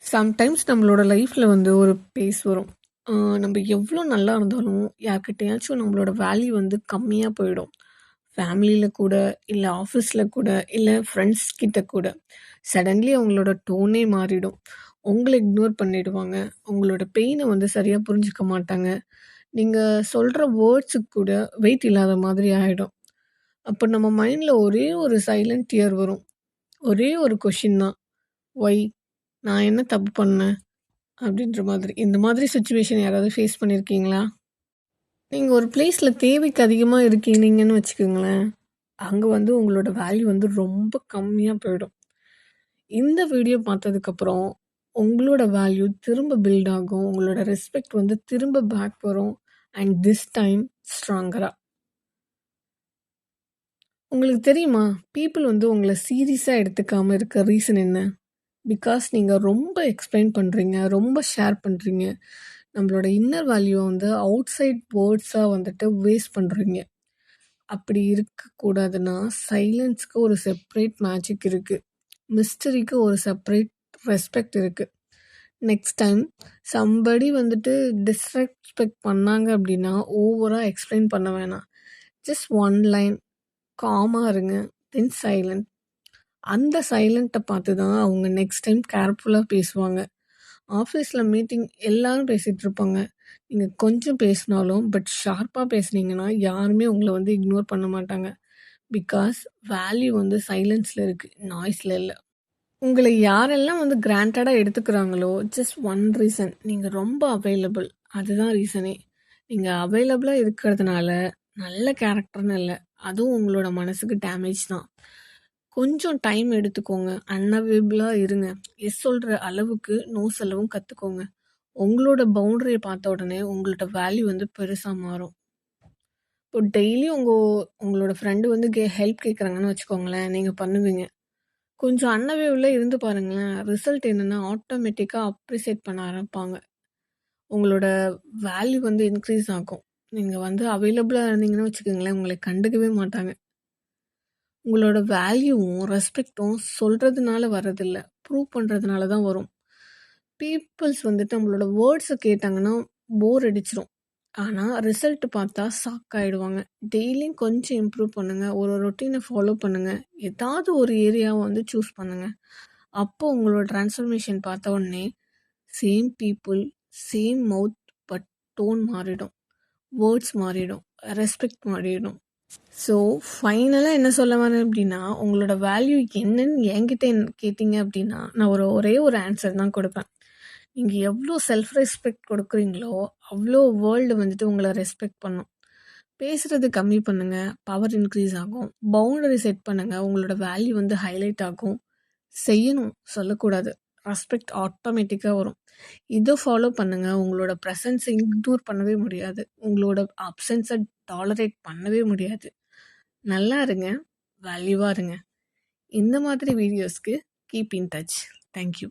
Sometimes நம்மளோட லைஃப்பில் வந்து ஒரு பேஸ் வரும். நம்ம எவ்வளோ நல்லா இருந்தாலும் யார்கிட்டயாச்சும் நம்மளோட வேல்யூ வந்து கம்மியாக போயிடும். ஃபேமிலியில் கூட, இல்லை ஆஃபீஸில் கூட, இல்லை ஃப்ரெண்ட்ஸ் கிட்ட கூட. சடன்லி அவங்களோட டோனே மாறிடும். உங்களை இக்னோர் பண்ணிடுவாங்க. உங்களோட பெயினை வந்து சரியாக புரிஞ்சுக்க மாட்டாங்க. நீங்கள் சொல்கிற வேர்ட்ஸுக்கு கூட வெயிட் இல்லாத மாதிரி ஆகிடும். அப்போ நம்ம மைண்டில் ஒரே ஒரு சைலண்ட் டியர் வரும். ஒரே ஒரு கொஷின் தான். ஒய்? நான் என்ன தப்பு பண்ணேன்? அப்படின்ற மாதிரி. இந்த மாதிரி சிச்சுவேஷன் யாராவது ஃபேஸ் பண்ணியிருக்கீங்களா? நீங்க ஒரு பிளேஸ்ல தேவைக்கு அதிகமா இருக்கீங்கன்னு வச்சுக்கோங்களேன். அங்க வந்து உங்களோட வேல்யூ வந்து ரொம்ப கம்மியா போயிடும். இந்த வீடியோ பார்த்ததுக்கப்புறம் உங்களோட வேல்யூ திரும்ப பில்ட் ஆகும். உங்களோட ரெஸ்பெக்ட் வந்து திரும்ப பேக் வரும். அண்ட் திஸ் டைம் ஸ்ட்ராங்கரா. உங்களுக்கு தெரியுமா? பீப்பிள் வந்து உங்கள சீரியஸா எடுத்துக்காம இருக்க ரீசன் என்ன? பிகாஸ் நீங்க ரொம்ப எக்ஸ்பிளைன் பண்றீங்க. ரொம்ப ஷேர் பண்றீங்க. நம்மளோட இன்னர் வேல்யூவ வந்து அவுட் சைட் வேர்ட்ஸா வந்துட்டு வேஸ்ட் பண்றீங்க. அப்படி இருக்கக்கூடாதுன்னா, சைலன்ஸ்க்கு ஒரு செப்பரேட் மேஜிக் இருக்கு. மிஸ்டரிக்கு ஒரு செப்பரேட் ரெஸ்பெக்ட் இருக்கு. நெக்ஸ்ட் டைம் சம்படி வந்துட்டு டிஸ்ரெஸ்பெக்ட் பண்ணாங்க அப்படின்னா, ஓவரா எக்ஸ்பிளைன் பண்ண வேணாம். ஜஸ்ட் ஒன் லைன் காமா இருங்க. தென் சைலண்ட். அந்த சைலண்ட்ட பார்த்து தான் அவங்க நெக்ஸ்ட் டைம் கேர்ஃபுல்லா பேசுவாங்க. ஆஃபீஸில் மீட்டிங் எல்லாரும் பேசிகிட்டு இருப்பாங்க. நீங்கள் கொஞ்சம் பேசினாலும் பட் ஷார்ப்பாக பேசுனீங்கன்னா யாருமே உங்களை வந்து இக்னோர் பண்ண மாட்டாங்க. பிகாஸ் வேல்யூ வந்து சைலன்ஸில் இருக்குது, நாய்ஸில் இல்லை. உங்களை யாரெல்லாம் வந்து கிராண்டடாக எடுத்துக்கிறாங்களோ ஜஸ்ட் ஒன் ரீசன், நீங்கள் ரொம்ப அவைலபிள். அதுதான் ரீசனே. நீங்கள் அவைலபிளாக இருக்கிறதுனால நல்ல கேரக்டர்னு இல்லை, அதுவும் உங்களோட மனசுக்கு டேமேஜ் தான். கொஞ்சம் டைம் எடுத்துக்கோங்க. அன்அவைலபிளாக இருங்க. எஸ் சொல்கிற அளவுக்கு நோ சொல்லவும் கற்றுக்கோங்க. உங்களோட பவுண்டரியை பார்த்த உடனே உங்களோட வேல்யூ வந்து பெருசாக மாறும். இப்போ டெய்லி உங்களோட ஃப்ரெண்டு வந்து ஹெல்ப் கேட்குறாங்கன்னு வச்சுக்கோங்களேன், நீங்கள் பண்ணுவீங்க. கொஞ்சம் அன்அவைலபிளாக இருந்து பாருங்களேன், ரிசல்ட் என்னென்னா ஆட்டோமேட்டிக்காக அப்ரிசியேட் பண்ண ஆரம்பிப்பாங்க. உங்களோட வேல்யூ வந்து இன்க்ரீஸ் ஆகும். நீங்கள் வந்து அவைலபிளாக இருந்தீங்கன்னு வச்சுக்கோங்களேன், உங்களை கண்டுக்கவே மாட்டாங்க. உங்களோட வேல்யூவும் ரெஸ்பெக்டும் சொல்கிறதுனால வரதில்ல, ப்ரூவ் பண்ணுறதுனால தான் வரும். பீப்புள்ஸ் வந்துட்டு நம்மளோட வேர்ட்ஸை கேட்டாங்கன்னா போர் அடிச்சிடும். ஆனால் ரிசல்ட் பார்த்தா ஷாக் ஆகிடுவாங்க. டெய்லியும் கொஞ்சம் இம்ப்ரூவ் பண்ணுங்கள். ஒரு ரொட்டீனை ஃபாலோ பண்ணுங்கள். ஏதாவது ஒரு ஏரியாவை வந்து சூஸ் பண்ணுங்கள். அப்போ உங்களோட ட்ரான்ஸ்ஃபர்மேஷன் பார்த்த உடனே same people, same mouth, but tone மாறிடும், வேர்ட்ஸ் மாறிடும், ரெஸ்பெக்ட் மாறிடும். ஸோ ஃபைனலாக என்ன சொல்ல வரேன் அப்படின்னா, உங்களோட வேல்யூ என்னன்னு என்கிட்ட கேட்டிங்க அப்படின்னா, நான் ஒரே ஒரு ஆன்சர் தான் கொடுப்பேன். நீங்கள் எவ்வளோ செல்ஃப் ரெஸ்பெக்ட் கொடுக்குறீங்களோ அவ்வளோ வேர்ல்டு வந்துட்டு உங்களை ரெஸ்பெக்ட் பண்ணும். பேசுகிறது கம்மி பண்ணுங்கள், பவர் இன்க்ரீஸ் ஆகும். பவுண்டரி செட் பண்ணுங்கள், உங்களோட வேல்யூ வந்து ஹைலைட் ஆகும். செய்யணும், சொல்லக்கூடாது. ரெஸ்பெக்ட் ஆட்டோமேட்டிக்காக வரும். இதை ஃபாலோ பண்ணுங்கள். உங்களோட ப்ரெசன்ஸை இக்னோர் பண்ணவே முடியாது. உங்களோட அப்சன்ஸை டாலரேட் பண்ணவே முடியாது. நல்லா இருங்க, வேல்யூவாக இருங்க. இந்த மாதிரி வீடியோஸ்க்கு கீப் இன் டச். தேங்க்யூ.